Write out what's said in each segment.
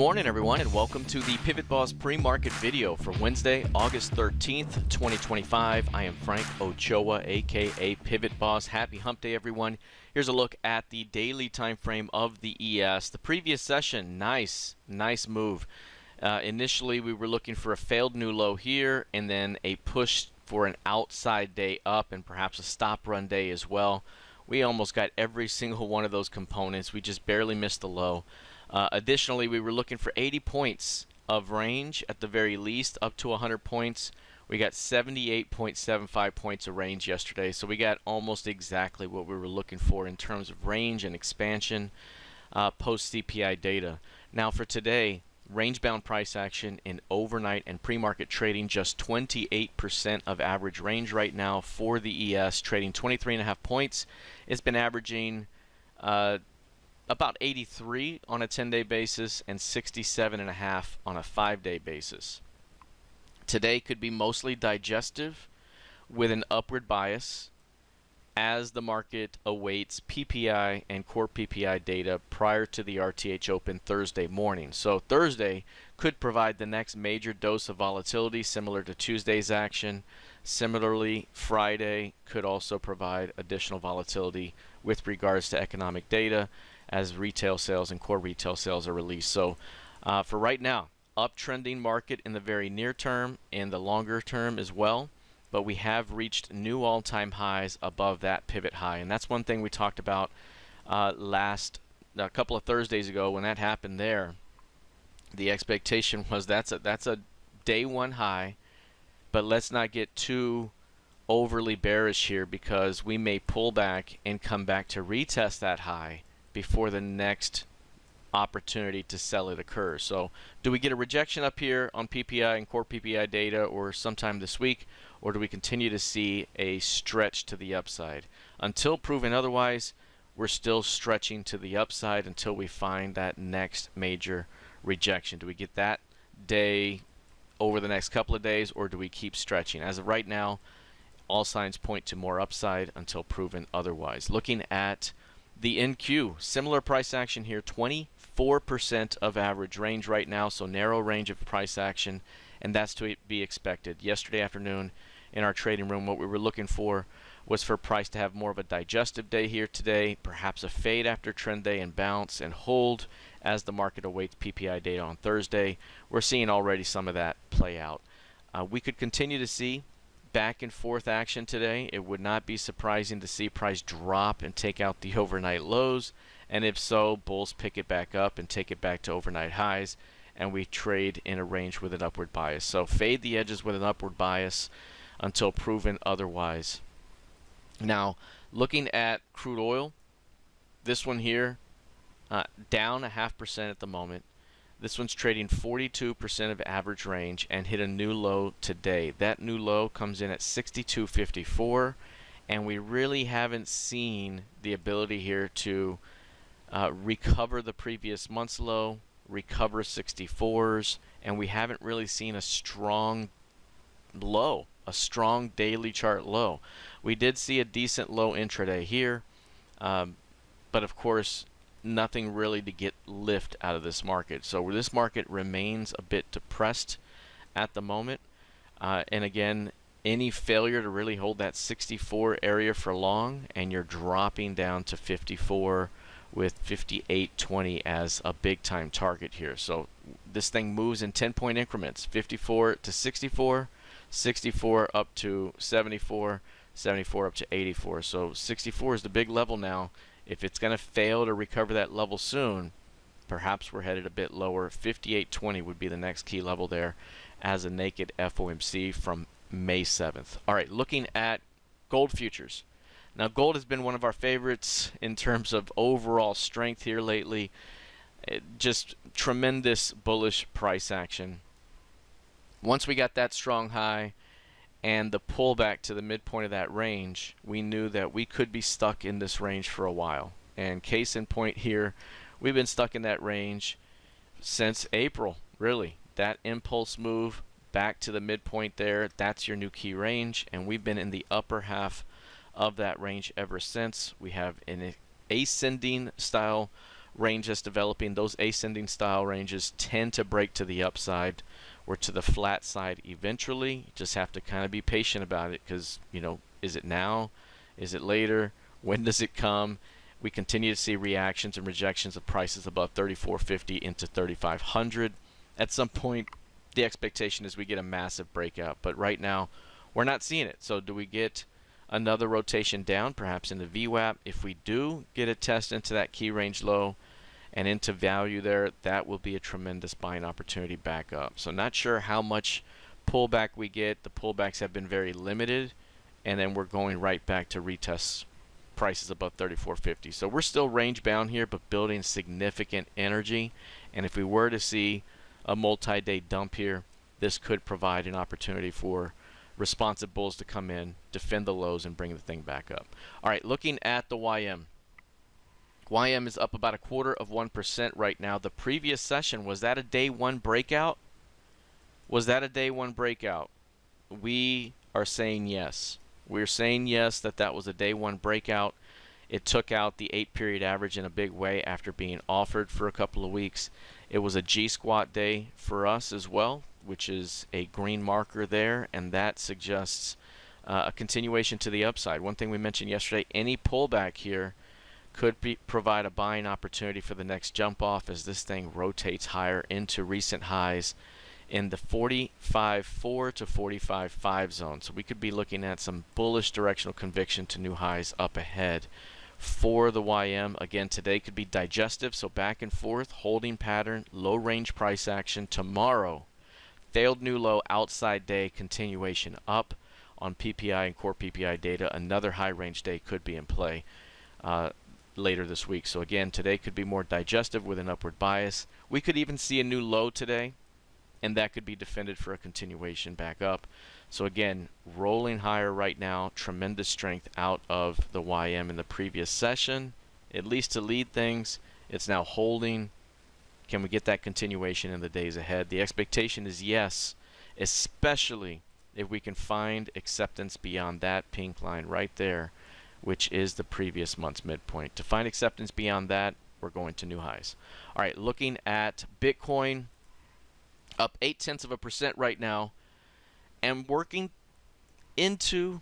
morning, everyone, and welcome to the PivotBoss pre-market video for Wednesday, August 13th, 2025. I am Frank Ochoa, aka PivotBoss. Happy hump day, everyone. Here's a look at the daily time frame of the ES. The previous session, nice move. Initially, we were looking for a failed new low here, and then a push for an outside day up, and perhaps a stop run day as well. We almost got every single one of those components. We just barely missed the low. Additionally, we were looking for 80 points of range at the very least, up to 100 points. We got 78.75 points of range yesterday, so we got almost exactly what we were looking for in terms of range and expansion post CPI data. Now for today, range-bound price action in overnight and pre-market trading, just 28% of average range right now for the ES, trading 23.5 points. It's been averaging about 83 on a 10-day basis and 67.5 on a 5-day basis. Today could be mostly digestive with an upward bias as the market awaits PPI and core PPI data prior to the RTH open Thursday morning. So Thursday could provide the next major dose of volatility similar to Tuesday's action. Similarly, Friday could also provide additional volatility with regards to economic data as retail sales and core retail sales are released. So for right now, uptrending market in the very near term and the longer term as well. But we have reached new all-time highs above that pivot high, and that's one thing we talked about a couple of Thursdays ago when that happened. There, the expectation was that's a day one high, but let's not get too overly bearish here because we may pull back and come back to retest that high before the next opportunity to sell it occurs. So do we get a rejection up here on PPI and core PPI data or sometime this week, or do we continue to see a stretch to the upside? Until proven otherwise, we're still stretching to the upside until we find that next major rejection. Do we get that day over the next couple of days, or do we keep stretching? As of right now, all signs point to more upside until proven otherwise. Looking at the NQ, similar price action here, 24% of average range right now, so narrow range of price action, and that's to be expected. Yesterday afternoon in our trading room, what we were looking for was for price to have more of a digestive day here today, perhaps a fade after trend day and bounce and hold as the market awaits PPI data on Thursday. We're seeing already some of that play out. We could continue to see back and forth action today. It would not be surprising to see price drop and take out the overnight lows, and if so, bulls pick it back up and take it back to overnight highs, and we trade in a range with an upward bias. So fade the edges with an upward bias until proven otherwise. Now, looking at crude oil, this one here down 0.5% at the moment. This one's trading 42% of average range and hit a new low today. That new low comes in at 62.54, and we really haven't seen the ability here to recover the previous month's low, recover 64s, and we haven't really seen a strong low, a strong daily chart low. We did see a decent low intraday here, but of course nothing really to get lift out of this market. So this market remains a bit depressed at the moment, and again, any failure to really hold that 64 area for long, and you're dropping down to 54 with 58.20 as a big time target here. So this thing moves in 10-point increments, 54 to 64, 64 up to 74, 74 up to 84. So 64 is the big level now. If it's going to fail to recover that level soon, perhaps we're headed a bit lower. 58.20 would be the next key level there as a naked FOMC from May 7th. All right, looking at gold futures. Now, gold has been one of our favorites in terms of overall strength here lately. Just tremendous bullish price action. Once we got that strong high and the pullback to the midpoint of that range, we knew that we could be stuck in this range for a while. And case in point here, we've been stuck in that range since April, really. That impulse move back to the midpoint there, that's your new key range, and we've been in the upper half of that range ever since. We have an ascending style range that's developing, those ascending style ranges tend to break to the upside or to the flat side eventually. You just have to kind of be patient about it because, you know, is it now? Is it later? When does it come? We continue to see reactions and rejections of prices above 34.50 into 3500. At some point, the expectation is we get a massive breakout, but right now we're not seeing it. So do we get another rotation down, perhaps in the VWAP? If we do get a test into that key range low and into value there, that will be a tremendous buying opportunity back up. So not sure how much pullback we get. The pullbacks have been very limited, and then we're going right back to retest prices above 34.50. So we're still range bound here, but building significant energy. And if we were to see a multi-day dump here, this could provide an opportunity for responsive bulls to come in, defend the lows, and bring the thing back up. All right, looking at the YM. YM is up about 0.25% right now. The previous session, was that a day one breakout? Was that a day one breakout? We are saying yes. We're saying yes, that was a day one breakout. It took out the 8-period average in a big way after being offered for a couple of weeks. It was a G-squat day for us as well, which is a green marker there, and that suggests a continuation to the upside. One thing we mentioned yesterday, any pullback here could provide a buying opportunity for the next jump off as this thing rotates higher into recent highs in the 45.4 to 45.5 zone. So we could be looking at some bullish directional conviction to new highs up ahead for the YM. Again, today could be digestive, so back and forth, holding pattern, low range price action. Tomorrow, failed new low, outside day, continuation up on PPI and core PPI data. Another high range day could be in play later this week. So again, today could be more digestive with an upward bias. We could even see a new low today, and that could be defended for a continuation back up. So again, rolling higher right now, tremendous strength out of the YM in the previous session, at least to lead things. It's now holding. Can we get that continuation in the days ahead? The expectation is yes, especially if we can find acceptance beyond that pink line right there, which is the previous month's midpoint. To find acceptance beyond that, we're going to new highs. All right, looking at Bitcoin, up 0.8% right now, and working into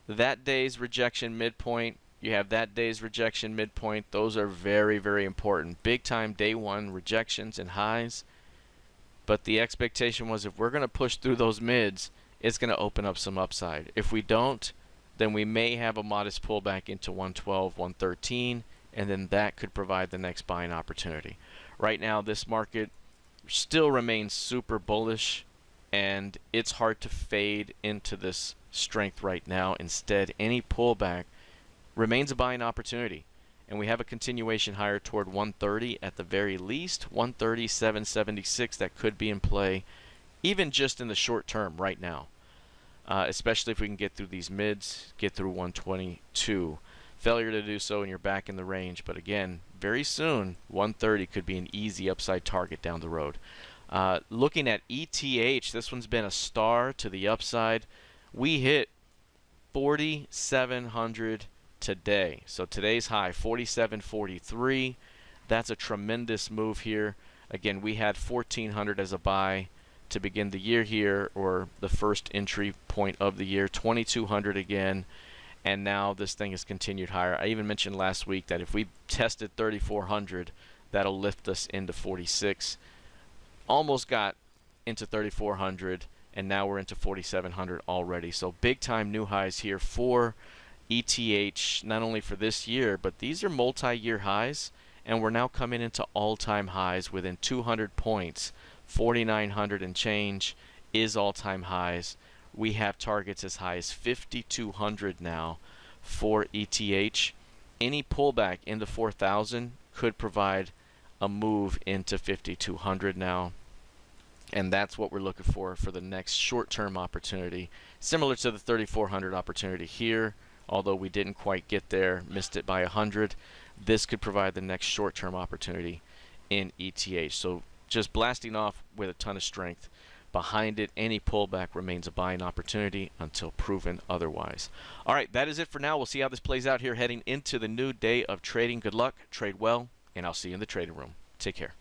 that day's rejection midpoint. You have that day's rejection midpoint. Those are very, very important. Big time day one rejections and highs. But the expectation was if we're going to push through those mids, it's going to open up some upside. If we don't, then we may have a modest pullback into 112, 113, and then that could provide the next buying opportunity. Right now, this market still remains super bullish, and it's hard to fade into this strength right now. Instead, any pullback remains a buying opportunity, and we have a continuation higher toward 130 at the very least. 137.76 that could be in play even just in the short term right now, especially if we can get through these mids, get through 122. Failure to do so and you're back in the range, but again, very soon 130 could be an easy upside target down the road. Looking at ETH, this one's been a star to the upside. We hit 4,700 today. So today's high, 47.43. That's a tremendous move here. Again, we had 1,400 as a buy to begin the year here, or the first entry point of the year. 2,200 again, and now this thing has continued higher. I even mentioned last week that if we tested 3,400, that'll lift us into 46. Almost got into 3,400, and now we're into 4,700 already. So big time new highs here for ETH, not only for this year, but these are multi-year highs, and we're now coming into all-time highs within 200 points. 4,900 and change is all-time highs. We have targets as high as 5,200 now for ETH. Any pullback into 4,000 could provide a move into 5,200 now, and that's what we're looking for the next short-term opportunity, similar to the 3,400 opportunity here. Although we didn't quite get there, missed it by 100, this could provide the next short-term opportunity in ETH. So just blasting off with a ton of strength behind it. Any pullback remains a buying opportunity until proven otherwise. All right, that is it for now. We'll see how this plays out here heading into the new day of trading. Good luck, trade well, and I'll see you in the trading room. Take care.